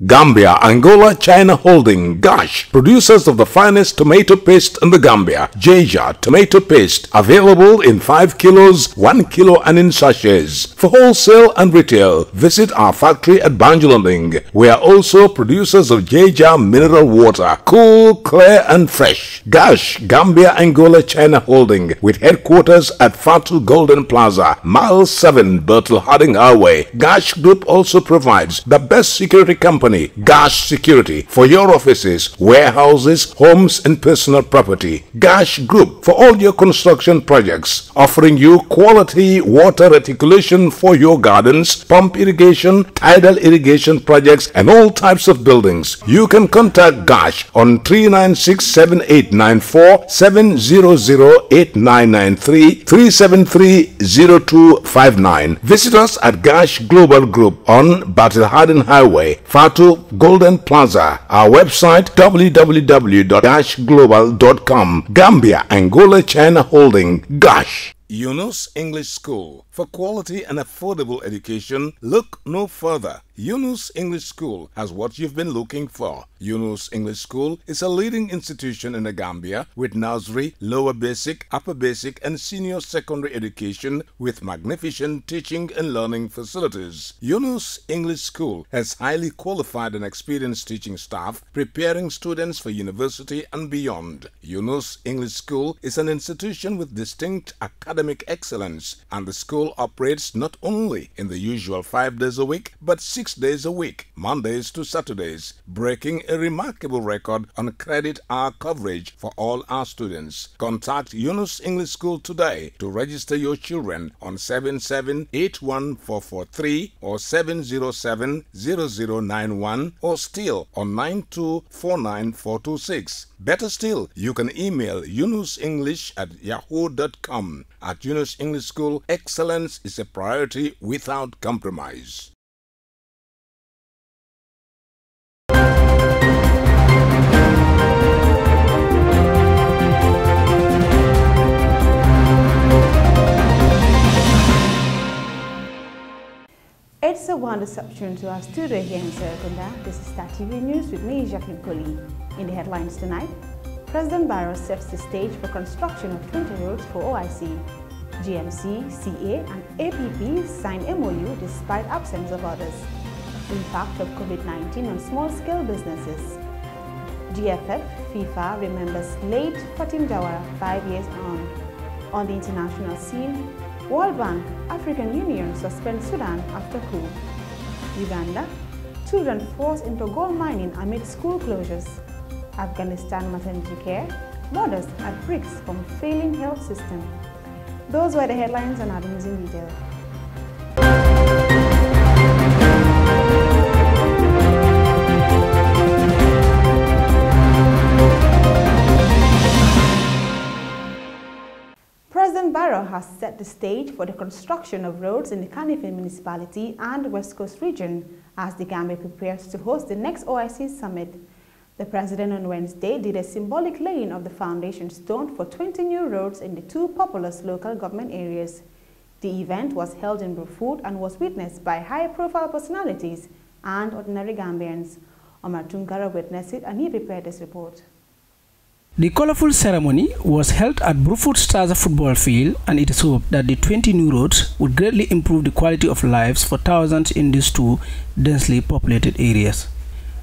Gambia, Angola, China Holding, GASH, producers of the finest tomato paste in the Gambia. Jawara tomato paste, available in 5 kilos, 1 kilo and in sachets. For wholesale and retail, visit our factory at Banjuluning. We are also producers of Jawara mineral water, cool, clear and fresh. GASH, Gambia, Angola, China Holding, with headquarters at Fatim Golden Plaza, Mile 7, Bertel Harding Highway. GASH Group also provides the best security company, GASH Security, for your offices, warehouses, homes and personal property. GASH Group for all your construction projects, offering you quality water reticulation for your gardens, pump irrigation, tidal irrigation projects and all types of buildings. You can contact GASH on 396-7894, 700-8993, 373-0259. Visit us at GASH Global Group on Bertel Harding Highway, Fatim Golden Plaza. Our website www.gashglobal.com. Gambia, Angola, China Holding, GASH. Yunus English School. For quality and affordable education, look no further. Yunus English School has what you've been looking for. Yunus English School is a leading institution in the Gambia with nursery, lower basic, upper basic and senior secondary education with magnificent teaching and learning facilities. Yunus English School has highly qualified and experienced teaching staff preparing students for university and beyond. Yunus English School is an institution with distinct academic excellence, and the school operates not only in the usual 5 days a week but 6 days a week, Mondays to Saturdays, breaking a remarkable record on credit hour coverage for all our students. Contact Yunus English School today to register your children on 77814443 or 7070091 or still on 9249426. Better still, you can email yunusenglish@yahoo.com. At Yunus English School, excellence is a priority without compromise. It's a wonderful afternoon to our studio here in Serekunda. This is Star TV News with me, Jacqueline Coley. In the headlines tonight, President Barrow sets the stage for construction of 20 roads for OIC. GMC, CA and APP signed MOU despite absence of others. Impact of COVID-19 on small-scale businesses. GFF, FIFA remembers late Fatim Jawara 5 years on. On the international scene, World Bank, African Union suspend Sudan after coup. Uganda, children forced into gold mining amid school closures. Afghanistan maternity care, mothers at risks from failing health system. Those were the headlines and our news in detail. President Barrow has set the stage for the construction of roads in the Kanifing municipality and West Coast region as the Gambia prepares to host the next OIC summit. The president on Wednesday did a symbolic laying of the foundation stone for 20 new roads in the 2 populous local government areas. The event was held in Brufut and was witnessed by high-profile personalities and ordinary Gambians. Omar Tunkara witnessed it and he prepared this report. The colorful ceremony was held at Brufut Stars football field, and it is hoped that the 20 new roads would greatly improve the quality of lives for thousands in these 2 densely populated areas.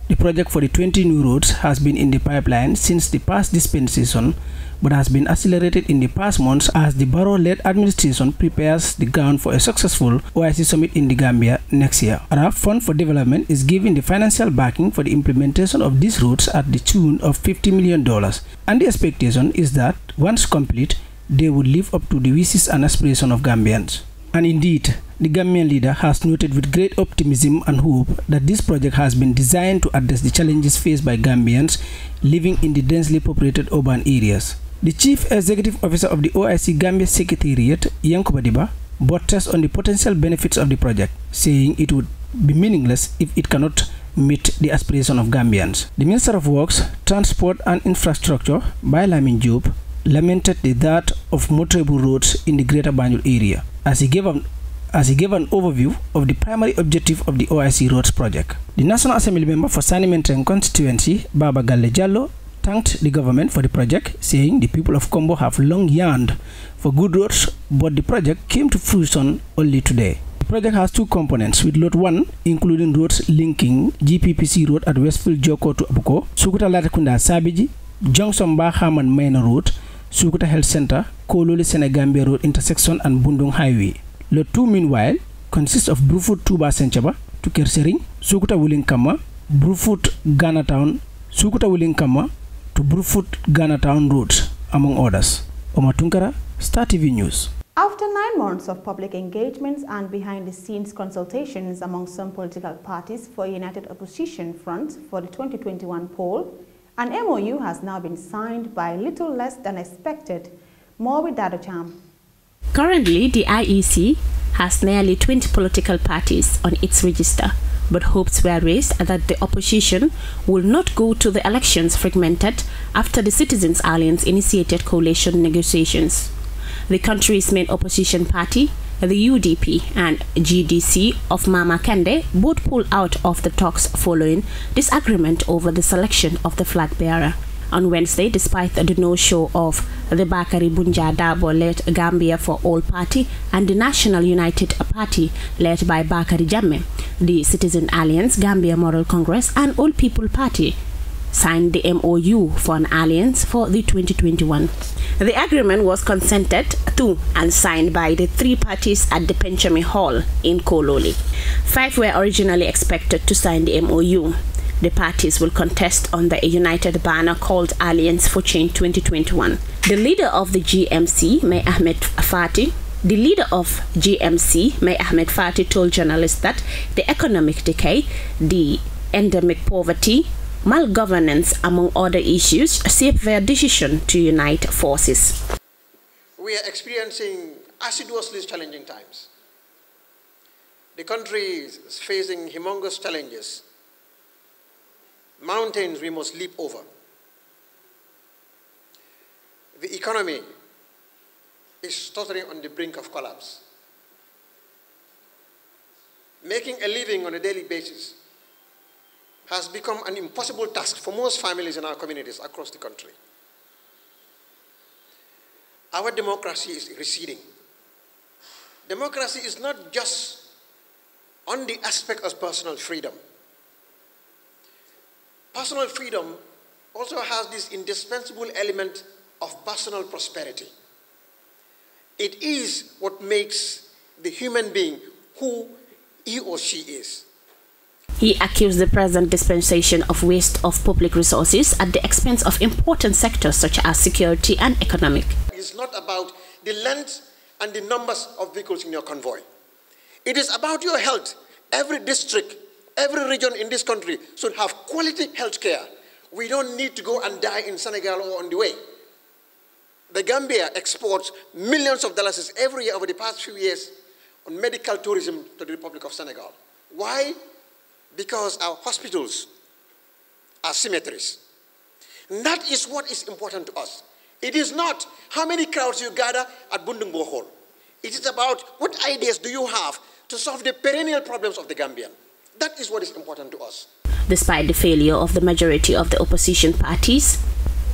The project for the 20 new roads has been in the pipeline since the past dispensation, but has been accelerated in the past months as the Barrow-led administration prepares the ground for a successful OIC summit in the Gambia next year. Arab Fund for Development is giving the financial backing for the implementation of these roads at the tune of $50 million, and the expectation is that once complete, they would live up to the wishes and aspirations of Gambians. And indeed, the Gambian leader has noted with great optimism and hope that this project has been designed to address the challenges faced by Gambians living in the densely populated urban areas. The Chief Executive Officer of the OIC Gambia Secretariat, Yankuba Diba, buttressed on the potential benefits of the project, saying it would be meaningless if it cannot meet the aspiration of Gambians. The Minister of Works, Transport and Infrastructure, Lamin Job, lamented the dearth of motorable roads in the Greater Banjul area, as he gave an as he gave an overview of the primary objective of the OIC Roads project. The National Assembly member for Sanimenteng constituency, Baba Galle Jallo, thanked the government for the project, saying the people of Kombo have long yearned for good roads, but the project came to fruition only today. The project has two components, with Lot 1 including roads linking GPPC Road at Westfield Joko to Abuko, Sukuta Latakunda Sabiji, Junction Bahaman Minor Road, Sukuta Health Center, Kololi Senegambia Road intersection and Bundung Highway. Lot 2 meanwhile consists of Brufut Tuba Senchaba to Kersering, Sukuta Wulinkama, Brufut Ghana Town, Sukuta Wulinkama to Brufut Ghana Town roads, among others. Omar Tunkara, Star TV News. After 9 months of public engagements and behind-the-scenes consultations among some political parties for a united opposition front for the 2021 poll, an MOU has now been signed by little less than expected. More with Dado Cham. Currently, the IEC has nearly 20 political parties on its register, but hopes were raised that the opposition will not go to the elections fragmented after the Citizens Alliance initiated coalition negotiations. The country's main opposition party, the UDP and GDC of Mama Kande, both pulled out of the talks following disagreement over the selection of the flag bearer. On Wednesday, despite the no-show of the Bakari Bunja Dabo-led Gambia for All Party and the National United Party led by Bakari Jammeh, the Citizen Alliance, Gambia Moral Congress and All People Party signed the MOU for an alliance for the 2021. The agreement was consented to and signed by the 3 parties at the Penchami Hall in Kololi. 5 were originally expected to sign the MOU. The parties will contest under a united banner called Alliance for Change 2021. The leader of the GMC, May Ahmed Fati, told journalists that the economic decay, the endemic poverty, malgovernance, among other issues, shaped their decision to unite forces. We are experiencing assiduously challenging times. The country is facing humongous challenges. Mountains we must leap over. The economy is totally on the brink of collapse. Making a living on a daily basis has become an impossible task for most families in our communities across the country. Our democracy is receding. Democracy is not just on the aspect of personal freedom. Personal freedom also has this indispensable element of personal prosperity. It is what makes the human being who he or she is. He accused the present dispensation of waste of public resources at the expense of important sectors such as security and economic. It's not about the length and the numbers of vehicles in your convoy. It is about your health. Every district, every region in this country should have quality health care. We don't need to go and die in Senegal or on the way. The Gambia exports millions of dollars every year over the past few years on medical tourism to the Republic of Senegal. Why? Because our hospitals are cemeteries. And that is what is important to us. It is not how many crowds you gather at Bundungbo Hall. It is about what ideas do you have to solve the perennial problems of the Gambian. That is what is important to us. Despite the failure of the majority of the opposition parties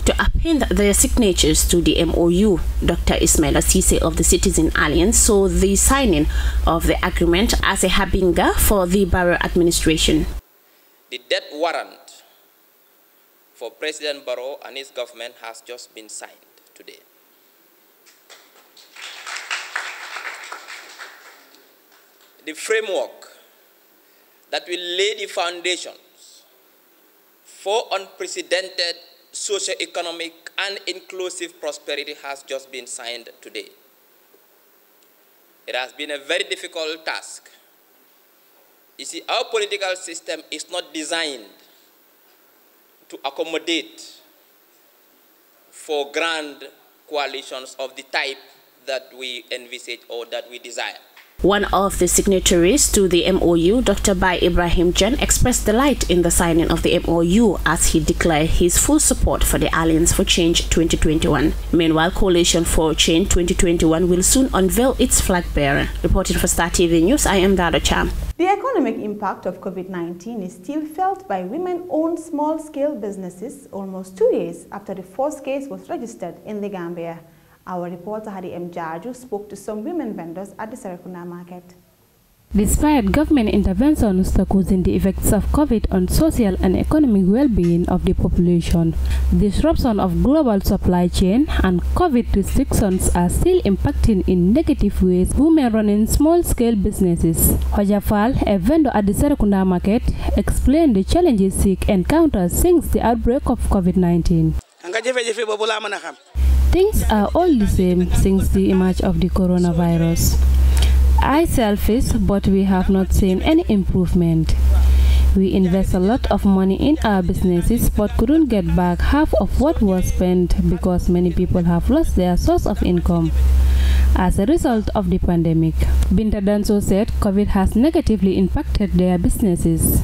to append their signatures to the MOU, Dr. Ismaila Cisse of the Citizen Alliance saw the signing of the agreement as a habinga for the Barrow administration. The death warrant for President Barrow and his government has just been signed today. The framework that will lay the foundations for unprecedented socio-economic and inclusive prosperity has just been signed today. It has been a very difficult task. You see, our political system is not designed to accommodate for grand coalitions of the type that we envisage or that we desire. One of the signatories to the MOU, Dr. Bai Ibrahim Jan, expressed delight in the signing of the MOU as he declared his full support for the Alliance for Change 2021. Meanwhile, Coalition for Change 2021 will soon unveil its flag bearer. Reporting for Star TV News, I am Dada Cham. The economic impact of COVID-19 is still felt by women-owned small-scale businesses almost 2 years after the first case was registered in the Gambia. Our reporter Hadi M. Jaju spoke to some women vendors at the Serekunda market. Despite government interventions to cushion the effects of COVID on social and economic well-being of the population, disruption of global supply chain and COVID restrictions are still impacting in negative ways women running small-scale businesses. Hojafal, a vendor at the Serekunda market, explained the challenges she encounters since the outbreak of COVID-19. Things are all the same since the emerge of the coronavirus. I sell fish, but we have not seen any improvement. We invest a lot of money in our businesses, but couldn't get back half of what was spent because many people have lost their source of income as a result of the pandemic. Binta Danso said COVID has negatively impacted their businesses.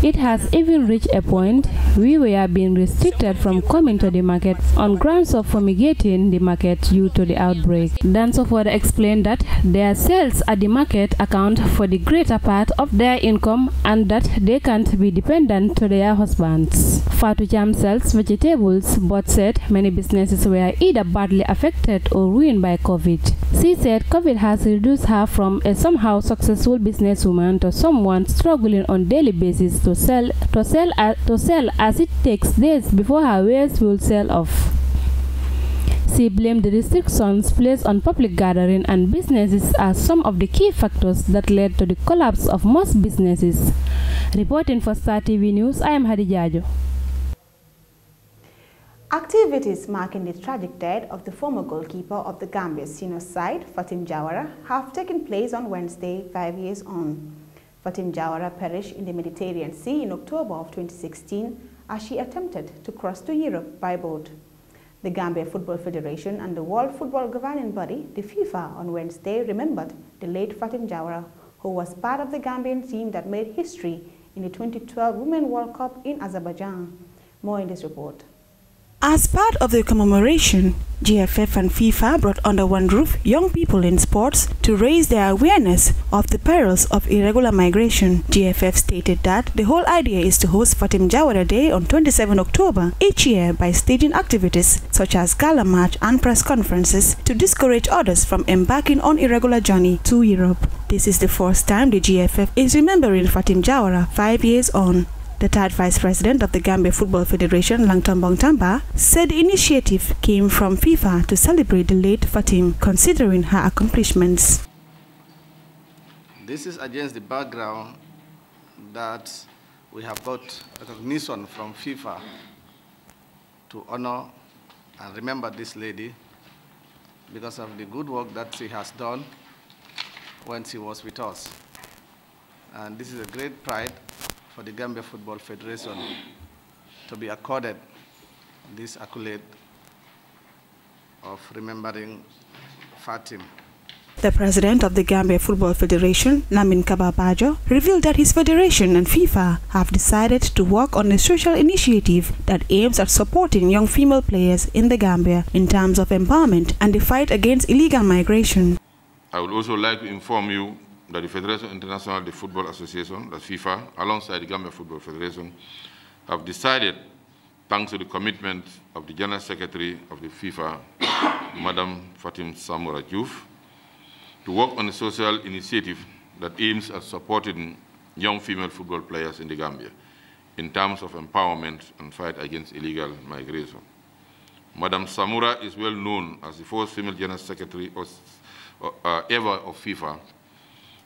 It has even reached a point we were being restricted from coming to the market on grounds of fumigating the market due to the outbreak. Danso further explained that their sales at the market account for the greater part of their income and that they can't be dependent to their husbands. Fatu Jam sells vegetables but said many businesses were either badly affected or ruined by COVID. She said COVID has reduced her from a somehow successful businesswoman to someone struggling on daily basis to sell as it takes days before her wares will sell off. She blamed the restrictions placed on public gathering and businesses as some of the key factors that led to the collapse of most businesses. Reporting for Star TV News, I am Hadi Jajo. Activities marking the tragic death of the former goalkeeper of the Gambia senior side, Fatim Jawara, have taken place on Wednesday, 5 years on. Fatim Jawara perished in the Mediterranean Sea in October of 2016 as she attempted to cross to Europe by boat. The Gambia Football Federation and the World Football Governing Body, the FIFA, on Wednesday remembered the late Fatim Jawara, who was part of the Gambian team that made history in the 2012 Women's World Cup in Azerbaijan. More in this report. As part of the commemoration, GFF and FIFA brought under one roof young people in sports to raise their awareness of the perils of irregular migration. GFF stated that the whole idea is to host Fatim Jawara Day on 27 October each year by staging activities such as gala march and press conferences to discourage others from embarking on irregular journey to Europe. This is the first time the GFF is remembering Fatim Jawara 5 years on. The third vice president of the Gambia Football Federation, Langtombong Tamba, said the initiative came from FIFA to celebrate the late Fatim, considering her accomplishments. This is against the background that we have got recognition from FIFA to honor and remember this lady because of the good work that she has done when she was with us. And this is a great pride for the Gambia Football Federation to be accorded this accolade of remembering Fatim. The president of the Gambia Football Federation, Lamin Kababajo, revealed that his federation and FIFA have decided to work on a social initiative that aims at supporting young female players in the Gambia in terms of empowerment and the fight against illegal migration. I would also like to inform you that the Federation International de Football Association, the FIFA, alongside the Gambia Football Federation, have decided, thanks to the commitment of the General Secretary of the FIFA, Madam Fatim Samora Diouf, to work on a social initiative that aims at supporting young female football players in the Gambia in terms of empowerment and fight against illegal migration. Madam Samora is well known as the first female General Secretary ever of FIFA,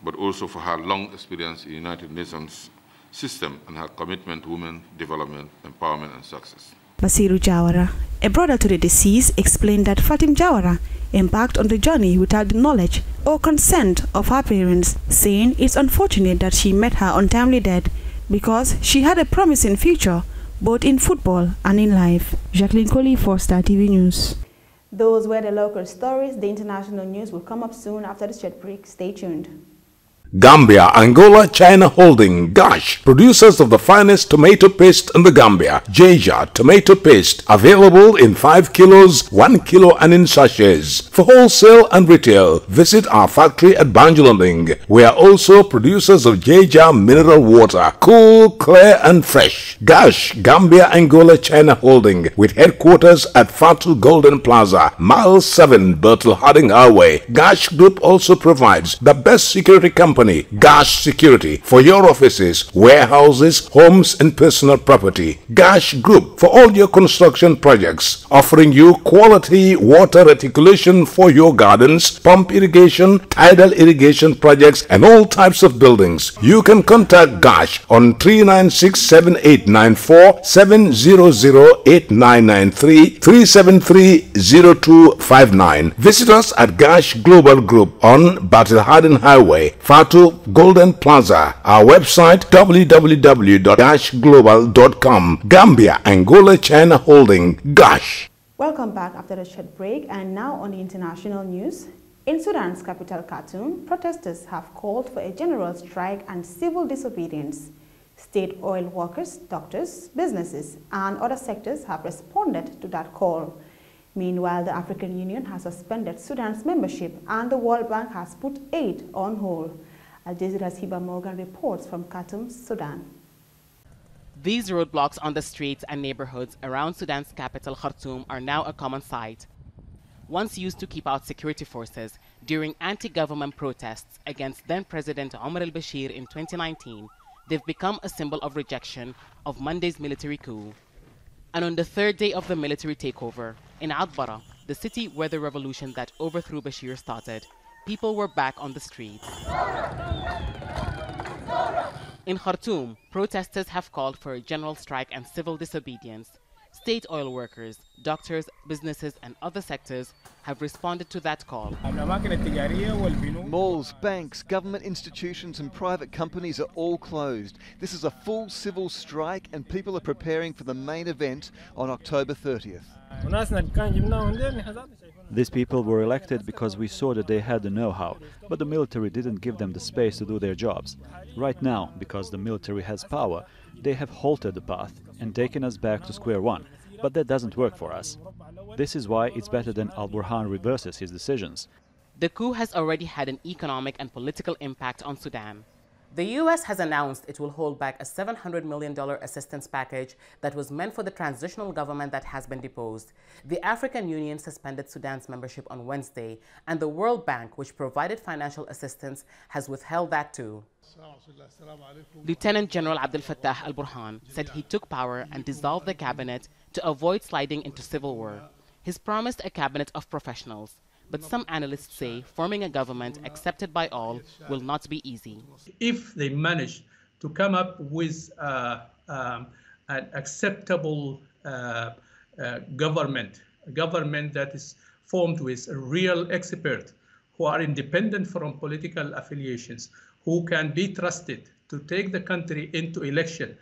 but also for her long experience in the United Nations system and her commitment to women development, empowerment, and success. Basiru Jawara, a brother to the deceased, explained that Fatim Jawara embarked on the journey without the knowledge or consent of her parents, saying it's unfortunate that she met her untimely death because she had a promising future both in football and in life. Jacqueline Coley for Star TV News. Those were the local stories. The international news will come up soon after the short break. Stay tuned. Gambia, Angola, China Holding, Gosh, producers of the finest tomato paste in the Gambia. Jawara tomato paste, available in 5 kilos, 1 kilo and in sachets. For wholesale and retail, visit our factory at Banjulunding. We are also producers of Jawara mineral water, cool, clear and fresh. Gosh, Gambia, Angola, China Holding, with headquarters at Fatu Golden Plaza, Mile 7, Bertel Harding Highway. Gosh Group also provides the best security company, Gosh Security, for your offices, warehouses, homes and personal property. Gosh Group for all your construction projects, offering you quality water reticulation for your gardens, pump irrigation, tidal irrigation projects and all types of buildings. You can contact Gosh on 396-7894, 700-8993, 373-0259. Visit us at Gosh Global Group on Bertel Harding Highway, Fatu Golden Plaza. Our website www.goshglobal.com. Gambia, Angola, China Holding, Gosh. Welcome back after the short break, and now on the international news. In Sudan's capital Khartoum, protesters have called for a general strike and civil disobedience. State oil workers, doctors, businesses and other sectors have responded to that call. Meanwhile, the African Union has suspended Sudan's membership and the World Bank has put aid on hold. Al Jazeera's Hiba Morgan reports from Khartoum, Sudan. These roadblocks on the streets and neighborhoods around Sudan's capital Khartoum are now a common sight. Once used to keep out security forces during anti-government protests against then-President Omar al-Bashir in 2019, they've become a symbol of rejection of Monday's military coup. And on the third day of the military takeover, in Adbara, the city where the revolution that overthrew Bashir started, people were back on the streets. In Khartoum, protesters have called for a general strike and civil disobedience. State oil workers, doctors, businesses and other sectors have responded to that call. Malls, banks, government institutions and private companies are all closed. This is a full civil strike and people are preparing for the main event on October 30th. These people were elected because we saw that they had the know-how, but the military didn't give them the space to do their jobs. Right now, because the military has power, they have halted the path and taken us back to square one, but that doesn't work for us. This is why it's better than Al-Burhan reverses his decisions. The coup has already had an economic and political impact on Sudan. The U.S. has announced it will hold back a $700 million assistance package that was meant for the transitional government that has been deposed. The African Union suspended Sudan's membership on Wednesday, and the World Bank, which provided financial assistance, has withheld that too. Lieutenant General Abdel Fattah al-Burhan said he took power and dissolved the cabinet to avoid sliding into civil war. He's promised a cabinet of professionals. But some analysts say forming a government accepted by all will not be easy. If they manage to come up with an acceptable government, a government that is formed with a real expert who are independent from political affiliations, who can be trusted to take the country into election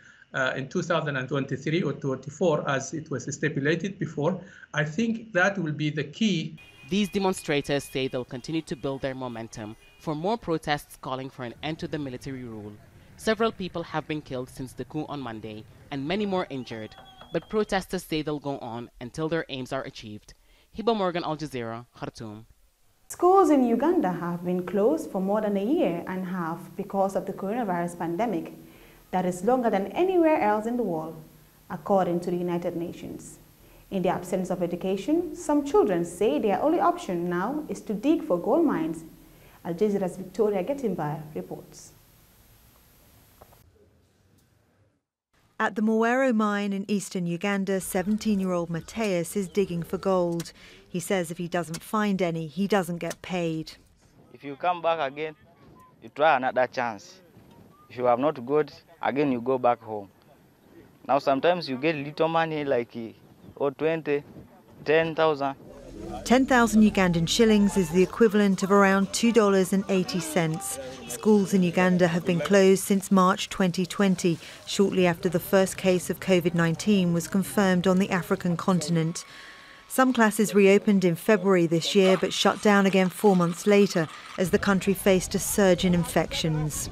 in 2023 or 2024, as it was stipulated before, I think that will be the key. These demonstrators say they'll continue to build their momentum for more protests calling for an end to the military rule. Several people have been killed since the coup on Monday and many more injured, but protesters say they'll go on until their aims are achieved. Hiba Morgan, Al Jazeera, Khartoum. Schools in Uganda have been closed for more than a year and a half because of the coronavirus pandemic. That is longer than anywhere else in the world, according to the United Nations. In the absence of education, some children say their only option now is to dig for gold mines. Al Jazeera's Victoria Getimbar reports. At the Mowero mine in eastern Uganda, 17-year-old Mateus is digging for gold. He says if he doesn't find any, he doesn't get paid. If you come back again, you try another chance. If you have not got, again you go back home. Now sometimes you get little money like 20, 10,000. 10,000 Ugandan shillings is the equivalent of around $2.80. Schools in Uganda have been closed since March 2020, shortly after the first case of COVID-19 was confirmed on the African continent. Some classes reopened in February this year but shut down again 4 months later as the country faced a surge in infections.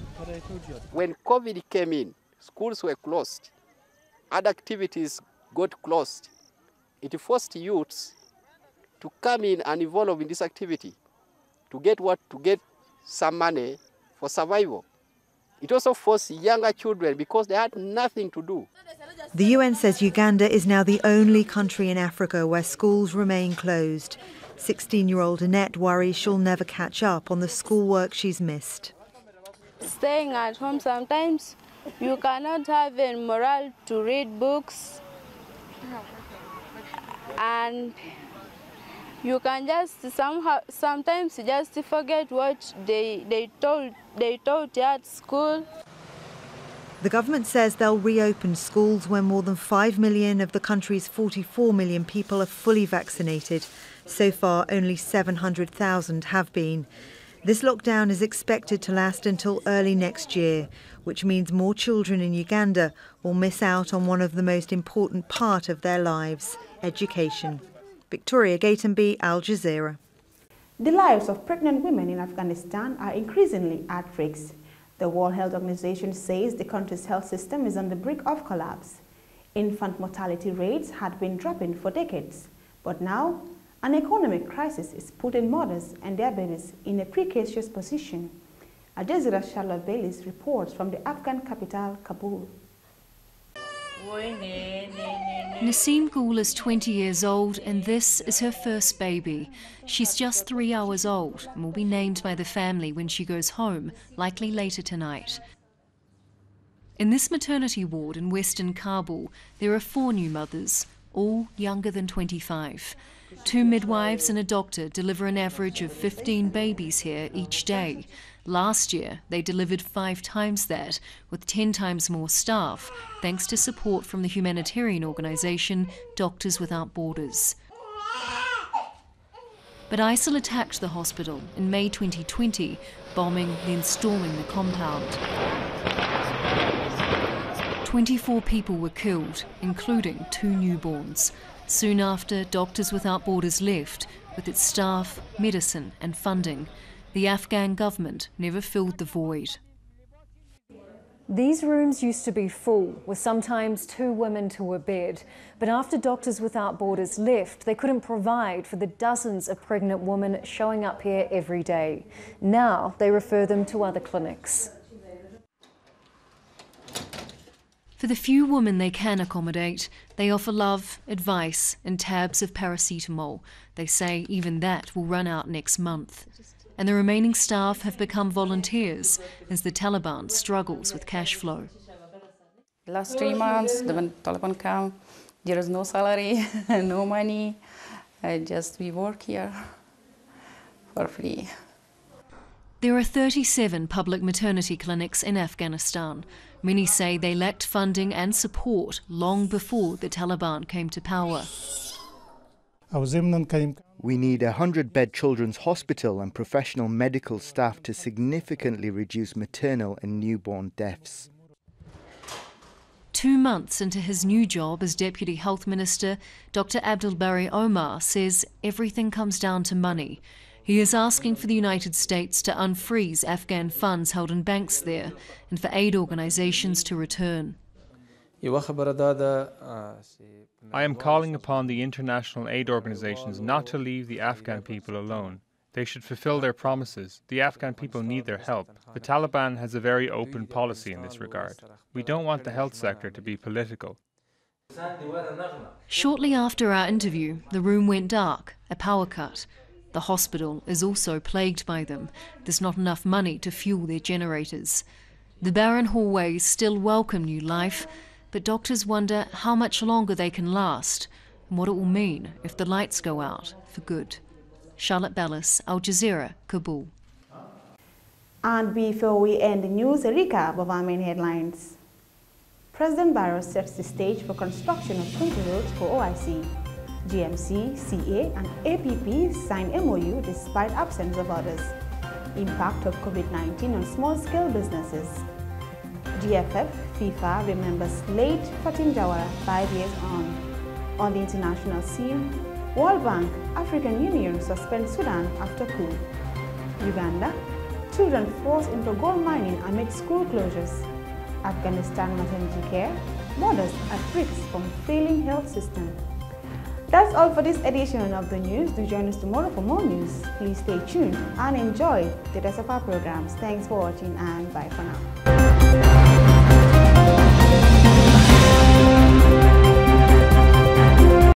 When COVID came in, schools were closed, other activities got closed. It forced youths to come in and involve in this activity, to get some money for survival. It also forced younger children because they had nothing to do. The UN says Uganda is now the only country in Africa where schools remain closed. 16-year-old Annette worries she'll never catch up on the schoolwork she's missed. Staying at home sometimes, you cannot have a morale to read books, and you can just sometimes just forget what they taught you at school. The government says they'll reopen schools when more than 5 million of the country's 44 million people are fully vaccinated. So far, only 700,000 have been. This lockdown is expected to last until early next year, which means more children in Uganda will miss out on one of the most important part of their lives, education. Victoria Gatenby, Al Jazeera. The lives of pregnant women in Afghanistan are increasingly at risk. The World Health Organization says the country's health system is on the brink of collapse. Infant mortality rates had been dropping for decades, but now an economic crisis is putting mothers and their babies in a precarious position. Al Jazeera's Charlotte Baylis reports from the Afghan capital, Kabul. Naseem Gul is 20 years old and this is her first baby. She's just 3 hours old and will be named by the family when she goes home, likely later tonight. In this maternity ward in western Kabul, there are 4 new mothers, all younger than 25. 2 midwives and a doctor deliver an average of 15 babies here each day. Last year, they delivered 5 times that, with 10 times more staff, thanks to support from the humanitarian organisation Doctors Without Borders. But ISIL attacked the hospital in May 2020, bombing, then storming the compound. 24 people were killed, including 2 newborns. Soon after, Doctors Without Borders left, with its staff, medicine and funding. The Afghan government never filled the void. These rooms used to be full, with sometimes 2 women to a bed. But after Doctors Without Borders left, they couldn't provide for the dozens of pregnant women showing up here every day. Now they refer them to other clinics. For the few women they can accommodate, they offer love, advice and tabs of paracetamol. They say even that will run out next month. And the remaining staff have become volunteers as the Taliban struggles with cash flow. Last 3 months, when Taliban come, there is no salary, no money. We work here for free. There are 37 public maternity clinics in Afghanistan. Many say they lacked funding and support long before the Taliban came to power. We need a 100-bed children's hospital and professional medical staff to significantly reduce maternal and newborn deaths. 2 months into his new job as Deputy Health Minister, Dr. Abdul Bari Omar says everything comes down to money. He is asking for the United States to unfreeze Afghan funds held in banks there and for aid organizations to return. I am calling upon the international aid organizations not to leave the Afghan people alone. They should fulfill their promises. The Afghan people need their help. The Taliban has a very open policy in this regard. We don't want the health sector to be political. Shortly after our interview, the room went dark, a power cut. The hospital is also plagued by them. There's not enough money to fuel their generators. The barren hallways still welcome new life, but doctors wonder how much longer they can last and what it will mean if the lights go out for good. Charlotte Baylis, Al Jazeera, Kabul. And before we end the news, a recap of our main headlines. President Barrow sets the stage for construction of 20 roads for OIC. GMC, CA and APP signed MOU despite absence of others. Impact of COVID-19 on small-scale businesses. GFF, FIFA remembers late Fatim Jawara 5 years on the international scene. World Bank, African Union suspend Sudan after coup. Uganda, children forced into gold mining amid school closures. Afghanistan maternity care, mothers at risk from failing health system. That's all for this edition of the news. Do join us tomorrow for more news. Please stay tuned and enjoy the rest of our programs. Thanks for watching and bye for now.